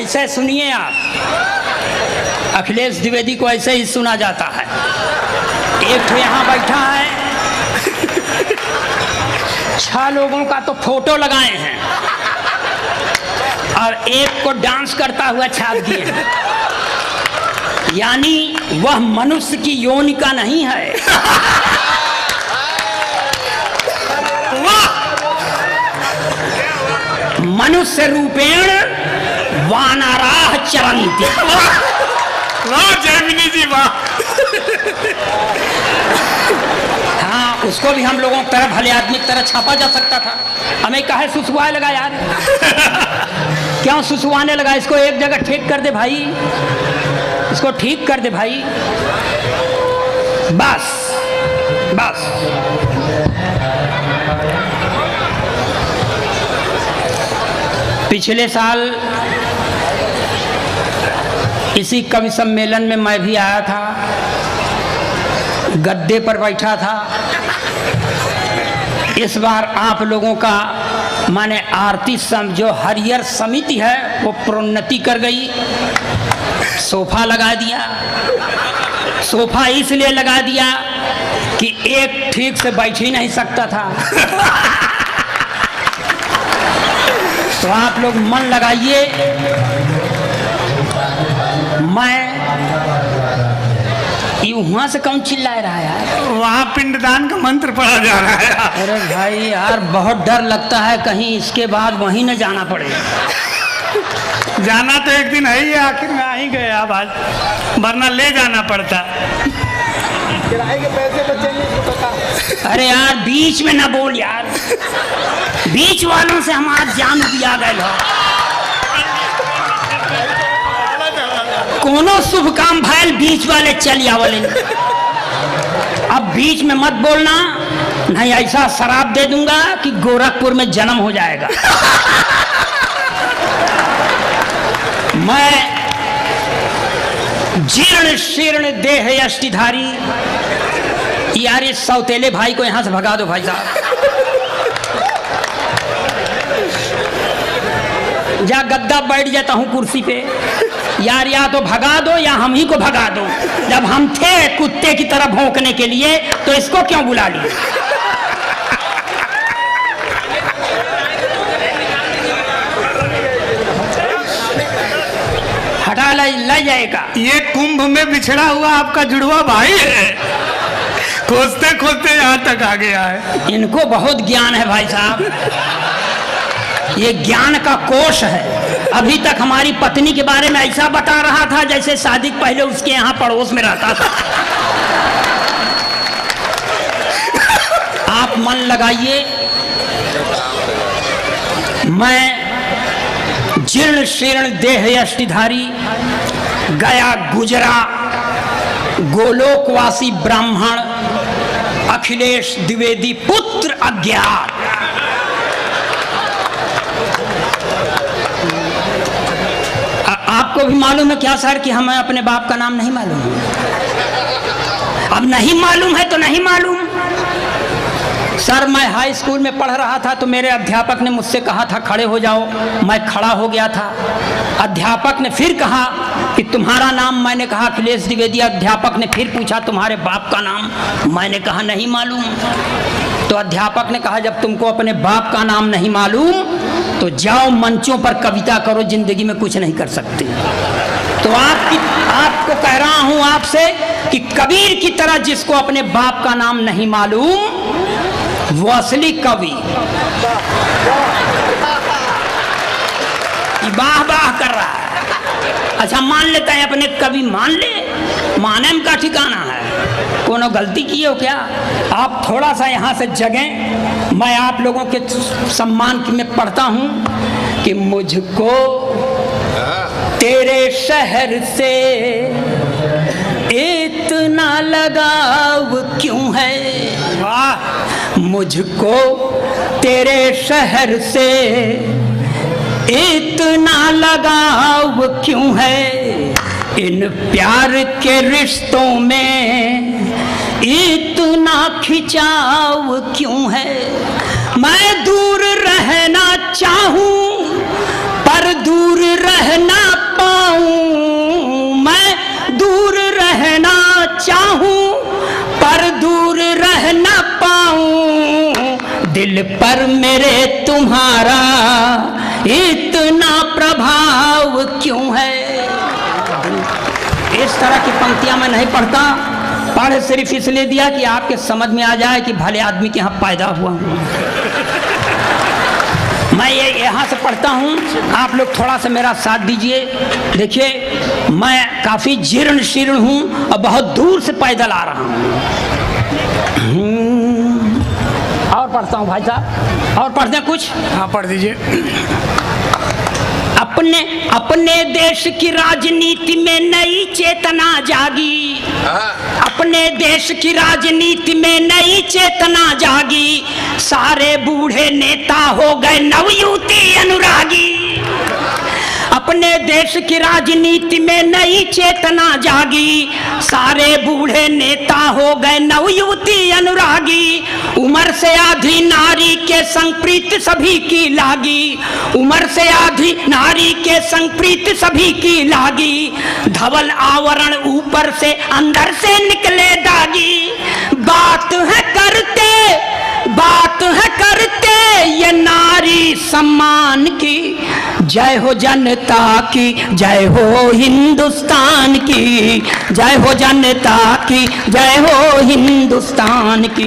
ऐसे सुनिए आप, अखिलेश द्विवेदी को ऐसे ही सुना जाता है। एक तो यहाँ बैठा है, 6 लोगों का तो फोटो लगाए हैं और एक को डांस करता हुआ छाप दिए हैं। यानी वह मनुष्य की योनि का नहीं है। मनुष्य रूपेण वानराः चरन्ति। वाह जैमिनी जी वाह। हाँ, उसको भी हम लोगों की तरह भले आदमी की तरह छापा जा सकता था। हमें काहे सुसुआने लगा यार? क्यों सुसुआने लगा? इसको एक जगह ठीक कर दे भाई, इसको ठीक कर दे भाई। बस बस। पिछले साल इसी कवि सम्मेलन में मैं भी आया था, गद्दे पर बैठा था। इस बार आप लोगों का माने आरती जो हरियर समिति है वो प्रोन्नति कर गई, सोफा लगा दिया। सोफा इसलिए लगा दिया कि एक ठीक से बैठ ही नहीं सकता था। तो आप लोग मन लगाइए। मैं वहां से कौन चिल्ला रहा है यार? वहाँ पिंडदान का मंत्र पढ़ा जा रहा है। अरे भाई यार, बहुत डर लगता है कहीं इसके बाद वहीं न जाना पड़े। जाना तो एक दिन है ही, आखिर में आ ही गए अब आज, वरना ले जाना पड़ता। किराए के पैसे बचेंगे। अरे यार बीच में ना बोल यार, बीच वालों से हमारा जान दिया गए हो। कोनो शुभ काम भैल बीच वाले चल आवले। अब बीच में मत बोलना, नहीं ऐसा शराब दे दूंगा कि गोरखपुर में जन्म हो जाएगा। मैं जीर्ण शीर्ण देह यष्टिधारी, यार इस सौतेले भाई को यहां से भगा दो भाई साहब। जा गद्दा बैठ जाता हूं कुर्सी पे यार, या तो भगा दो या हम ही को भगा दो। जब हम थे कुत्ते की तरह भौंकने के लिए तो इसको क्यों बुला लिए? हटा ले जाएगा। ये कुंभ में बिछड़ा हुआ आपका जुड़वा भाई है, खोजते खोजते यहाँ तक आ गया है। इनको बहुत ज्ञान है भाई साहब, ये ज्ञान का कोश है। अभी तक हमारी पत्नी के बारे में ऐसा बता रहा था जैसे शादी पहले उसके यहाँ पड़ोस में रहता था। आप मन लगाइए। मैं जीर्ण शीर्ण देह यष्टिधारी, गया गुजरा गोलोकवासी ब्राह्मण अखिलेश द्विवेदी पुत्र अज्ञात। आपको भी मालूम है क्या सर कि हमें अपने बाप का नाम नहीं मालूम है? अब नहीं मालूम है तो नहीं मालूम। सर मैं हाई स्कूल में पढ़ रहा था तो मेरे अध्यापक ने मुझसे कहा था खड़े हो जाओ, मैं खड़ा हो गया था। अध्यापक ने फिर कहा कि तुम्हारा नाम, मैंने कहा अखिलेश द्विवेदी। अध्यापक ने फिर पूछा तुम्हारे बाप का नाम, मैंने कहा नहीं मालूम। तो अध्यापक ने कहा जब तुमको अपने बाप का नाम नहीं मालूम तो जाओ मंचों पर कविता करो, जिंदगी में कुछ नहीं कर सकते। तो आपको कह रहा हूं आपसे कि कबीर की तरह जिसको अपने बाप का नाम नहीं मालूम वो असली कवि। वाह वाह कर रहा है। अच्छा मान लेता है अपने कवि, मान ले, माने में का ठिकाना है? कोनो गलती की हो क्या? आप थोड़ा सा यहाँ से जगें। मैं आप लोगों के सम्मान में पढ़ता हूँ कि मुझको तेरे शहर से इतना लगाव क्यों है? वाह! मुझको तेरे शहर से इतना लगाव क्यों है? इन प्यार के रिश्तों में इतना खिंचाव क्यों है? मैं दूर रहना चाहूं पर दूर रहना दिल पर मेरे तुम्हारा इतना प्रभाव क्यों है। इस तरह की पंक्तियां मैं नहीं पढ़ता, पढ़ सिर्फ इसलिए दिया कि आपके समझ में आ जाए कि भले आदमी के यहाँ पैदा हुआ हूँ। मैं ये यहाँ से पढ़ता हूँ, आप लोग थोड़ा सा मेरा साथ दीजिए। देखिए मैं काफ़ी जीर्ण शीर्ण हूँ और बहुत दूर से पैदल आ रहा हूँ। और पढ़ता हूँ भाई साहब, और पढ़ते हैं कुछ। हाँ पढ़ दीजिए। अपने देश की राजनीति में नई चेतना जागी, अपने देश की राजनीति में नई चेतना जागी, सारे बूढ़े नेता हो गए नवयुवती अनुरागी। अपने देश की राजनीति में नई चेतना जागी, सारे बूढ़े नेता हो गए नवयुवती अनुरागी। उम्र से आधी नारी के संग प्रीत सभी की लागी, उम्र से आधी नारी के संग प्रीत सभी की लागी। धवल आवरण ऊपर से अंदर से निकले दागी, बात है करते ये नारी सम्मान की। जय हो जनता की, जय हो हिंदुस्तान की, जय हो जनता की, जय हो हिंदुस्तान की।